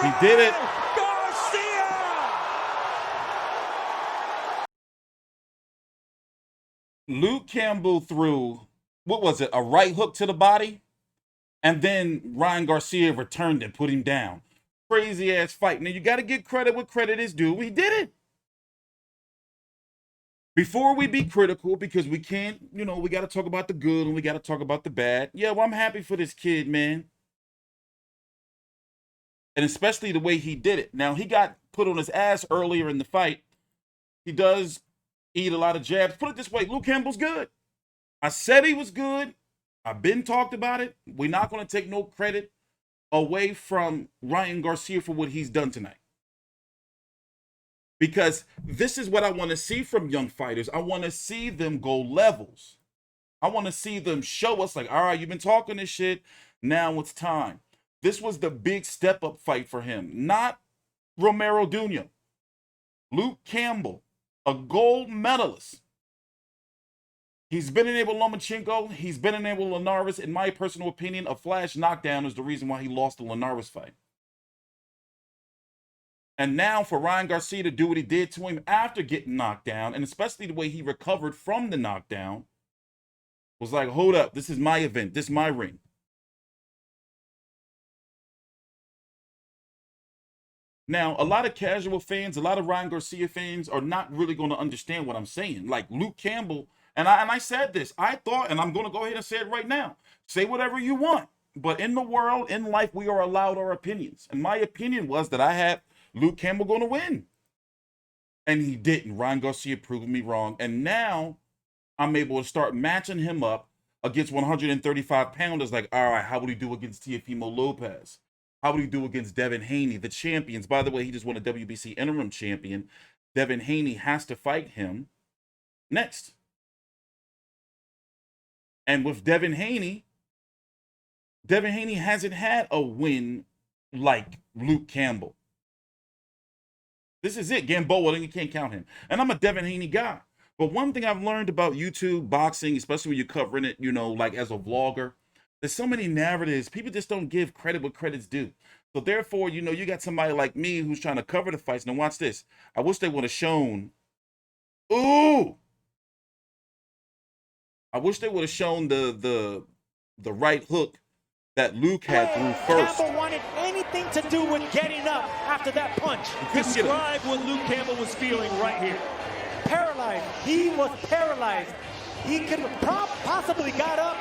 He did it. Garcia! Luke Campbell threw, what was it, a right hook to the body? And then Ryan Garcia returned and put him down. Crazy ass fight. Now you got to give credit what credit is due. He did it. Before we be critical, because we can't, you know, we got to talk about the good and we got to talk about the bad. Yeah, well, I'm happy for this kid, man. And especially the way he did it. Now, he got put on his ass earlier in the fight. He does eat a lot of jabs. Put it this way, Luke Campbell's good. I said he was good. I've been talked about it. We're not going to take no credit away from Ryan Garcia for what he's done tonight. Because this is what I want to see from young fighters. I want to see them go levels. I want to see them show us like, all right, you've been talking this shit. Now it's time. This was the big step-up fight for him. Not Romero Duño. Luke Campbell, a gold medalist. He's been enabled Lomachenko. He's been enabled Linares. In my personal opinion, a flash knockdown is the reason why he lost the Linares fight. And now for Ryan Garcia to do what he did to him after getting knocked down, and especially the way he recovered from the knockdown, was like, hold up, this is my event. This is my ring. Now, a lot of casual fans, a lot of Ryan Garcia fans are not really going to understand what I'm saying. Like Luke Campbell, and I said this, I thought, and I'm going to go ahead and say it right now, say whatever you want. But in the world, in life, we are allowed our opinions. And my opinion was that I had Luke Campbell going to win. And he didn't. Ryan Garcia proved me wrong. And now I'm able to start matching him up against 135 pounders. Like, all right, how would he do against Teofimo Lopez? How would he do against Devin Haney, the champions? By the way, he just won a WBC interim champion. Devin Haney has to fight him next. And with Devin Haney hasn't had a win like Luke Campbell. This is it. Gamboa, then you can't count him. And I'm a Devin Haney guy. But one thing I've learned about YouTube boxing, especially when you're covering it, you know, like as a vlogger, there's so many narratives. People just don't give credit what credit's due. So therefore, you know, you got somebody like me who's trying to cover the fights. Now watch this. I wish they would have shown. Ooh! I wish they would have shown the right hook that Luke had through first. Campbell wanted anything to do with getting up after that punch. Describe what Luke Campbell was feeling right here. Paralyzed. He was paralyzed. He could have possibly got up,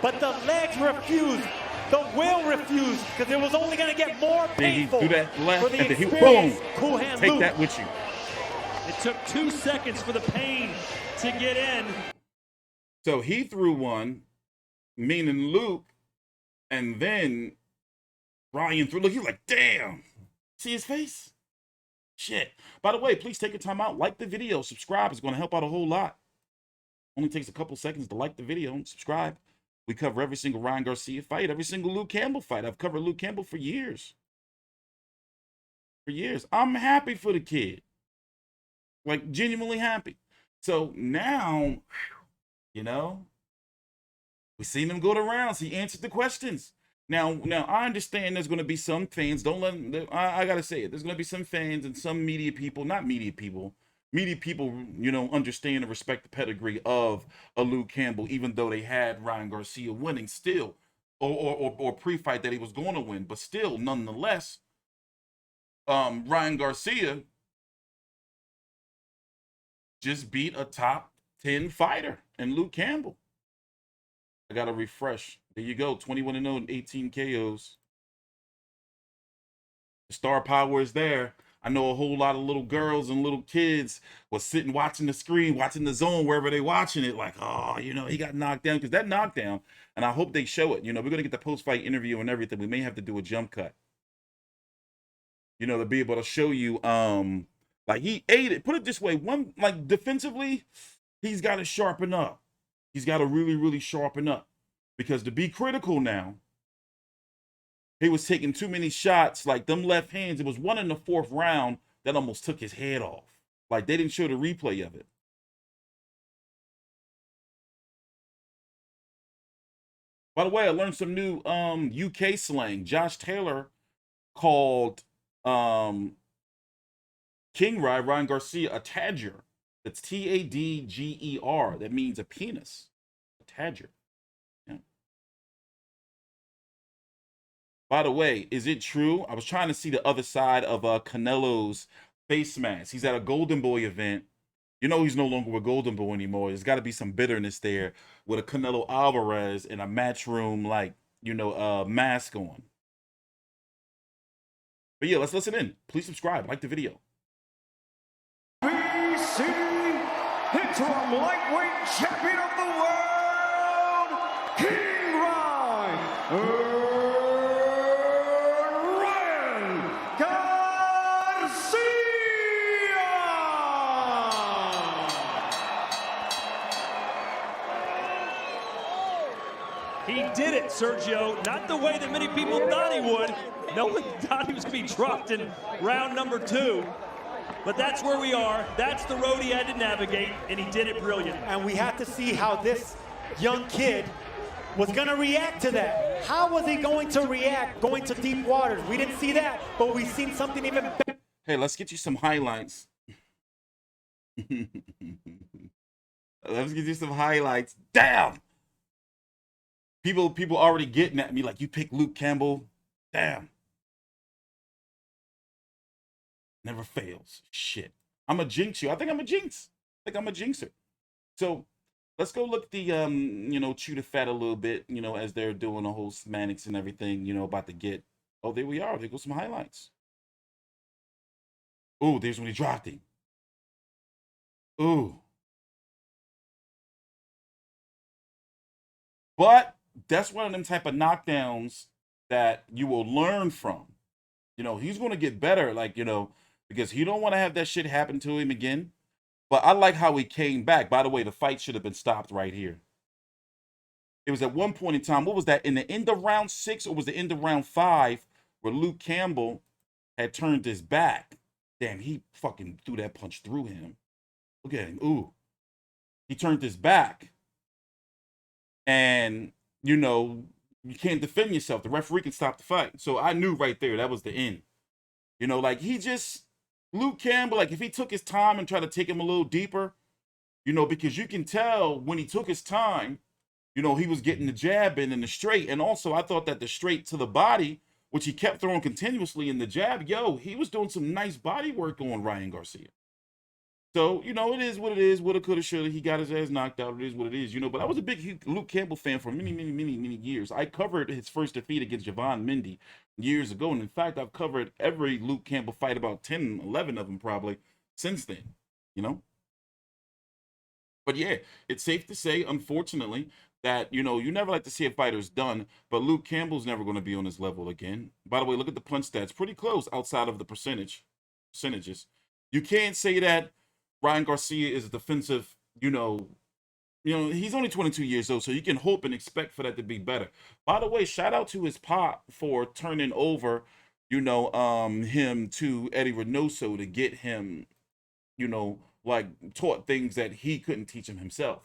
but the legs refused. The will refused, because it was only going to get more painful. Then he do that left, for the and then he, boom, cool hand take Luke. that with you. It took 2 seconds for the pain to get in. So he threw one, meaning Luke, and then Ryan threw. Look, he's like, damn. See his face? Shit. By the way, please take your time out. Like the video. Subscribe. It's going to help out a whole lot. Only takes a couple seconds to like the video and subscribe. We cover every single Ryan Garcia fight, every single Luke Campbell fight. I've covered Luke Campbell for years. For years. I'm happy for the kid. Like, genuinely happy. So now, you know, we seen him go to rounds. He answered the questions. Now I understand there's going to be some fans. Don't let them, I got to say it. There's going to be some fans and some media people, not media people. Media people, you know, understand and respect the pedigree of a Luke Campbell, even though they had Ryan Garcia winning still, or pre-fight that he was going to win. But still, nonetheless, Ryan Garcia just beat a top 10 fighter in Luke Campbell. I got to refresh. There you go, 21-0 and 18 KOs. The star power is there. I know a whole lot of little girls and little kids was sitting watching the screen, watching the zone, wherever they watching it, like, oh, you know, he got knocked down. Because that knockdown, and I hope they show it. You know, we're going to get the post-fight interview and everything. We may have to do a jump cut. You know, to be able to show you, like, he ate it. Put it this way, one, like, defensively, he's got to sharpen up. He's got to really, really sharpen up. Because to be critical now, he was taking too many shots, like them left hands. It was one in the 4th round that almost took his head off. Like, they didn't show the replay of it. By the way, I learned some new UK slang. Josh Taylor called King Ryan Garcia, a tadger. That's Tadger. That means a penis. A tadger. Yeah. By the way, is it true? I was trying to see the other side of Canelo's face mask. He's at a Golden Boy event. You know he's no longer with Golden Boy anymore. There's got to be some bitterness there with a Canelo Alvarez in a matchroom, like, you know, mask on. But yeah, let's listen in. Please subscribe, like the video. WBC interim lightweight champion of the world, King Ryan Garcia. He did it, Sergio. Not the way that many people thought he would. No one thought he was going to be dropped in round number 2. But that's where we are. That's the road he had to navigate, and he did it brilliantly. And we had to see how this young kid was going to react to that. How was he going to react going to deep waters? We didn't see that, but we've seen something even better. Hey, let's get you some highlights. Let's get you some highlights. Damn! People already getting at me like, you picked Luke Campbell. Damn. Never fails. Shit. I'm a jinx you. I think I'm a jinx. I think I'm a jinxer. So let's go look at the you know, chew the fat a little bit, you know, as they're doing the whole semantics and everything, you know, about to get. Oh, there we are. There goes some highlights. Oh, there's when he dropped him. Ooh. But that's one of them type of knockdowns that you will learn from. You know, he's going to get better, like, you know, because he don't want to have that shit happen to him again. But I like how he came back. By the way, the fight should have been stopped right here. It was at one point in time, what was that? In the end of round 6 or was the end of round 5 where Luke Campbell had turned his back? Damn, he fucking threw that punch through him. Look at him. Ooh. He turned his back. And, you know, you can't defend yourself. The referee can stop the fight. So I knew right there that was the end. You know, like Luke Campbell, like if he took his time and tried to take him a little deeper, you know, because you can tell when he took his time, you know, he was getting the jab in and the straight. And also I thought that the straight to the body, which he kept throwing continuously in the jab, yo, he was doing some nice body work on Ryan Garcia. So, you know, it is what it is. Woulda, coulda, shoulda. He got his ass knocked out. It is what it is, you know. But I was a big Luke Campbell fan for many years. I covered his first defeat against Javon Mendy years ago. And in fact, I've covered every Luke Campbell fight, about 10, 11 of them probably, since then, you know. But yeah, it's safe to say, unfortunately, that, you know, you never like to see a fighter's done. But Luke Campbell's never going to be on his level again. By the way, look at the punch stats. Pretty close outside of the percentages. You can't say that Ryan Garcia is a defensive, you know, he's only 22 years old, so you can hope and expect for that to be better. By the way, shout out to his pop for turning over, you know, him to Eddie Reynoso to get him, you know, like taught things that he couldn't teach him himself.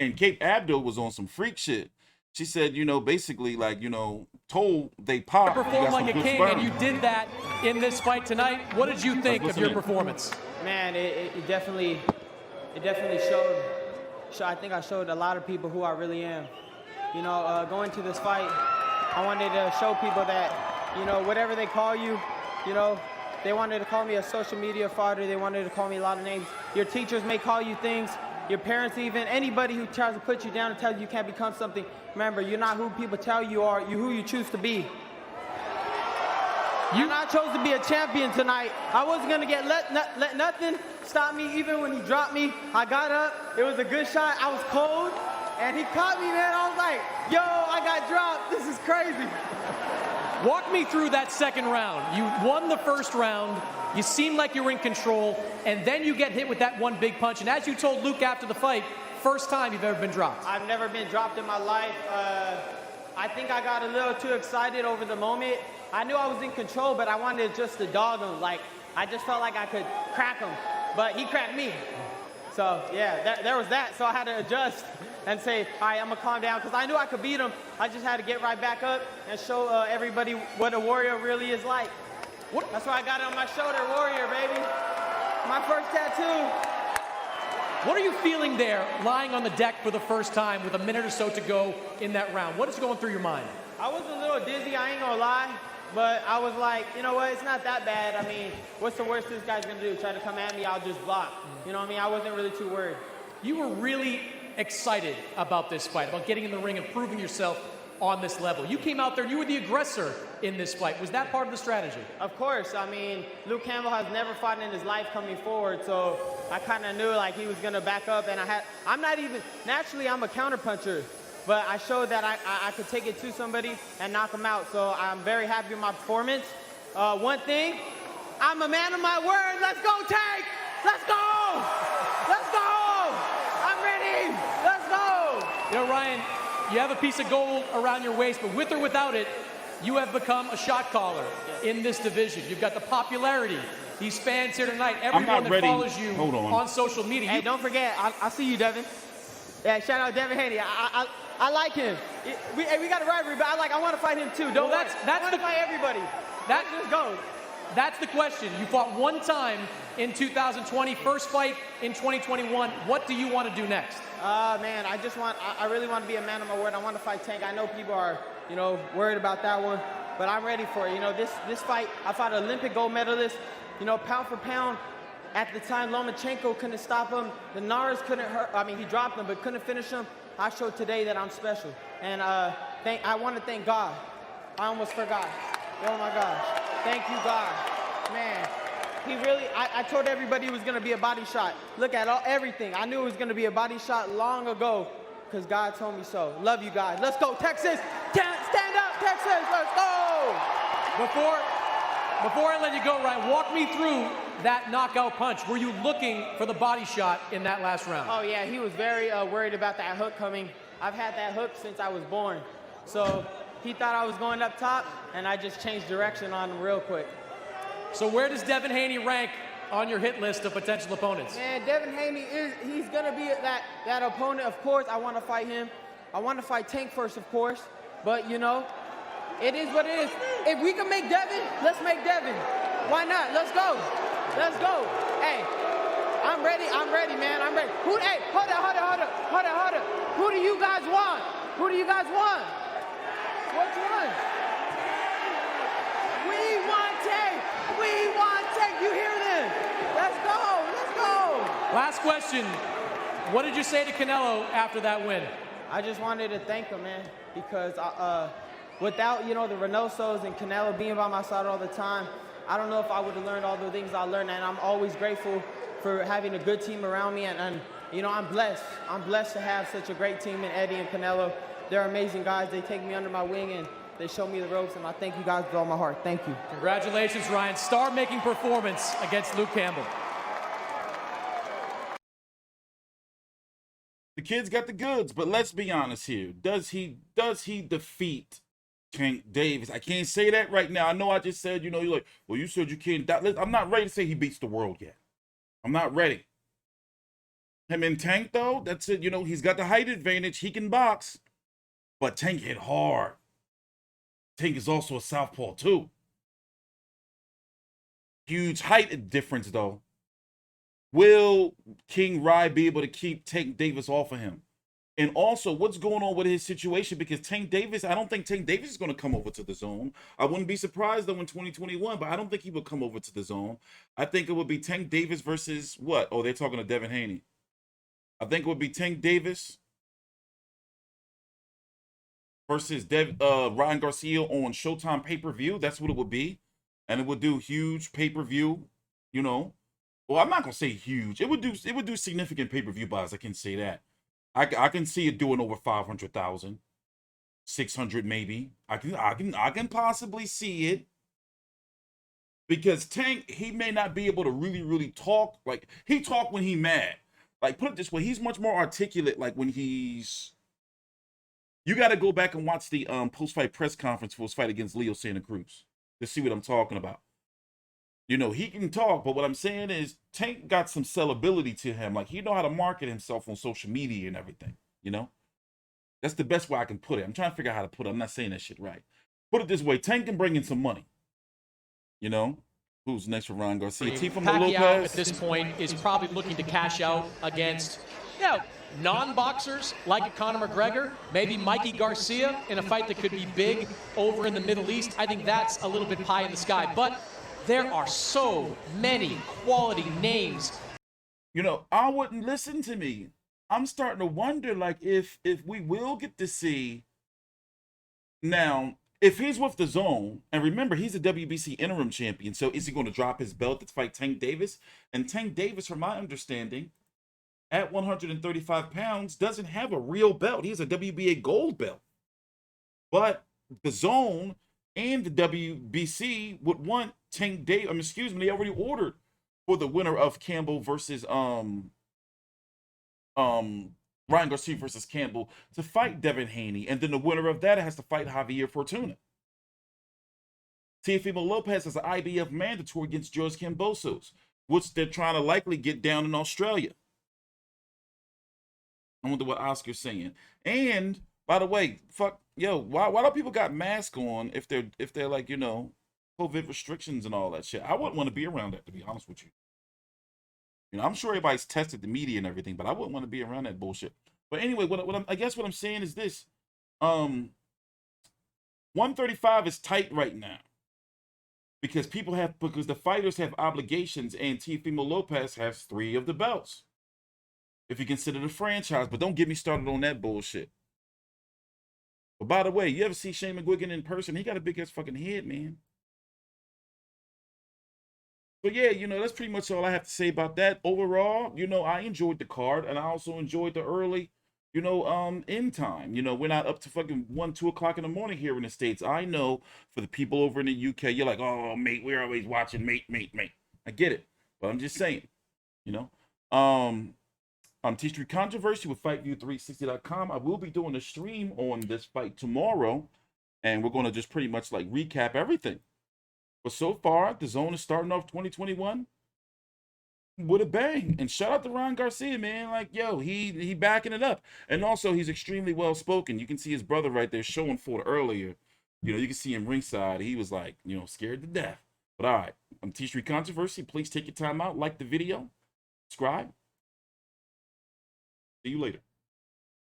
And Kate Abdo was on some freak shit. She said, you know, basically, like, you know, told they pop. Performed like a king, and you did that in this fight tonight. What did you think of your performance? Man, it definitely showed. I think I showed a lot of people who I really am. You know, going to this fight, I wanted to show people that, you know, whatever they call you, you know, they wanted to call me a social media fighter. They wanted to call me a lot of names. Your teachers may call you things. Your parents, even anybody who tries to put you down and tells you can't become something. Remember, you're not who people tell you are. You're who you choose to be. And I chose to be a champion tonight. I wasn't gonna let nothing stop me. Even when he dropped me, I got up. It was a good shot. I was cold, and he caught me, man. I was like, yo, I got dropped. This is crazy. Walk me through that second round. You won the first round. You seemed like you were in control, and then you get hit with that one big punch. And as you told Luke after the fight, first time you've ever been dropped. I've never been dropped in my life. I think I got a little too excited over the moment. I knew I was in control, but I wanted just to dog him. Like, I just felt like I could crack him, but he cracked me. So, yeah, there was that. So I had to adjust. and say, all right, I'm going to calm down, because I knew I could beat him. I just had to get right back up and show everybody what a warrior really is like. That's why I got it on my shoulder, warrior, baby. My first tattoo. What are you feeling there, lying on the deck for the first time with a minute or so to go in that round? What is going through your mind? I was a little dizzy, I ain't gonna lie, but I was like, you know what, it's not that bad. I mean, what's the worst this guy's gonna do? Try to come at me, I'll just block. You know what I mean? I wasn't really too worried. You were really excited about this fight, about getting in the ring and proving yourself on this level. You came out there and you were the aggressor in this fight. Was that part of the strategy? Of course. I mean, Luke Campbell has never fought in his life coming forward, so I kind of knew like he was going to back up, and I'm not even, naturally I'm a counterpuncher, but I showed that I could take it to somebody and knock him out, so I'm very happy with my performance. One thing, I'm a man of my word. Let's go, Tank! Let's go! Let's go! I'm ready! Let's go! You know, Ryan, you have a piece of gold around your waist, but with or without it, you have become a shot caller in this division. You've got the popularity. These fans here tonight, everyone that follows you on social media. Hey, don't forget, I see you, Devin. Yeah, shout out Devin Haney. I like him. We got a rivalry, but I want to fight him too. Don't worry. I want to fight everybody. Let's just go. That's the question. You fought one time in 2020, first fight in 2021. What do you want to do next? Man, I really want to be a man of my word. I want to fight Tank. I know people are, you know, worried about that one, but I'm ready for it. You know, this fight, I fought an Olympic gold medalist. You know, pound for pound, at the time, Lomachenko couldn't stop him. The Naras couldn't hurt, I mean, he dropped him, but couldn't finish him. I showed today that I'm special. And I want to thank God. I almost forgot. Oh my gosh. Thank you, God. Man, he really, I told everybody it was going to be a body shot. Look at everything. I knew it was going to be a body shot long ago because God told me so. Love you guys. Let's go, Texas. Stand up, Texas. Let's go. Before I let you go, Ryan, walk me through that knockout punch. Were you looking for the body shot in that last round? Oh, yeah. He was very worried about that hook coming. I've had that hook since I was born. So he thought I was going up top, and I just changed direction on him real quick. So where does Devin Haney rank on your hit list of potential opponents? Man, Devin Haney, he's going to be that opponent. Of course, I want to fight him. I want to fight Tank first, of course. But, you know, it is what it is. If we can make Devin, let's make Devin. Why not? Let's go. Let's go. Hey, I'm ready, man. I'm ready. Hey, hold up. Who do you guys want? Who do you guys want? Which one? We want Tank. We want Tank. You hear them? Let's go. Let's go. Last question. What did you say to Canelo after that win? I just wanted to thank him, man, because without, you know, the Reynosos and Canelo being by my side all the time, I don't know if I would have learned all the things I learned, and I'm always grateful for having a good team around me, and you know, I'm blessed. I'm blessed to have such a great team in Eddie and Canelo. They're amazing guys. They take me under my wing, and they show me the ropes, and I thank you guys with all my heart. Thank you. Congratulations, Ryan. Star-making performance against Luke Campbell. The kid's got the goods, but let's be honest here. Does he defeat Tank Davis? I can't say that right now. I know I just said, you know, you're like, well, you said you can't. I'm not ready to say he beats the world yet. I'm not ready. Him and Tank, though, that's it. You know, he's got the height advantage. He can box, but Tank hit hard. Tank is also a southpaw, too. Huge height difference, though. Will King Rye be able to keep Tank Davis off of him? And also, what's going on with his situation? Because Tank Davis, I don't think Tank Davis is going to come over to the zone. I wouldn't be surprised, though, in 2021, but I don't think he would come over to the zone. I think it would be Tank Davis versus what? Oh, they're talking to Devin Haney. I think it would be Tank Davis versus Ryan Garcia on Showtime pay-per-view. That's what it would be. And it would do huge pay-per-view, you know. Well, I'm not going to say huge. It would do significant pay-per-view buys. I can say that. I can see it doing over 500,000, 600 maybe. I can possibly see it, because Tank, he may not be able to really talk. Like, he talk when he mad. Like, put it this way, he's much more articulate. Like when he's, you got to go back and watch the post-fight press conference for his fight against Leo Santa Cruz to see what I'm talking about. You know, he can talk, but what I'm saying is Tank got some sellability to him. Like, he know how to market himself on social media and everything. you know? That's the best way I can put it. I'm trying to figure out how to put it. I'm not saying that shit right. Put it this way, Tank can bring in some money, you know? Who's next for Ryan Garcia? Teofimo Pacquiao Lopez. at this point is probably looking to cash out against, non-boxers like Conor McGregor, maybe Mikey Garcia in a fight that could be big over in the Middle East. I think that's a little bit pie in the sky, but there are so many quality names. You know, I wouldn't listen to me. I'm starting to wonder, like, if we will get to see now. If he's with the DAZN, and remember, he's a WBC interim champion, so is he going to drop his belt to fight Tank Davis? And Tank Davis, from my understanding, at 135 pounds, doesn't have a real belt. He has a WBA gold belt. But the DAZN and the WBC would want Tank Davis, they already ordered for the winner of Campbell versus Ryan Garcia versus Campbell to fight Devin Haney, and then the winner of that has to fight Javier Fortuna. Teofimo Lopez has an IBF mandatory against George Kambosos, which they're trying to likely get down in Australia. I wonder what Oscar's saying. And by the way, why do people got masks on if they're like, you know, COVID restrictions and all that shit? I wouldn't want to be around that, to be honest with you. You know, I'm sure everybody's tested the media and everything, but I wouldn't want to be around that bullshit. But anyway, I guess what I'm saying is this. 135 is tight right now. Because the fighters have obligations, and Teofimo Lopez has 3 of the belts. If you consider the franchise, but don't get me started on that bullshit. But by the way, you ever see Shane McGuigan in person? He got a big ass fucking head, man. But yeah, you know, that's pretty much all I have to say about that. Overall, you know, I enjoyed the card, and I also enjoyed the early, you know, end time. You know, we're not up to fucking 1, 2 o'clock in the morning here in the States. I know for the people over in the UK, you're like, oh, mate, we're always watching, mate. I get it, but I'm just saying, you know. TstreeT Controversy with FightView360.com. I will be doing a stream on this fight tomorrow, and we're going to just pretty much like recap everything. But so far, the DAZN is starting off 2021 with a bang. And shout out to Ryan Garcia, man. Like, yo, he backing it up. And also, he's extremely well-spoken. You can see his brother right there showing for it earlier. You know, you can see him ringside. He was like, you know, scared to death. But all right, I'm TstreeT Controversy. Please take your time out. Like the video. Subscribe. See you later.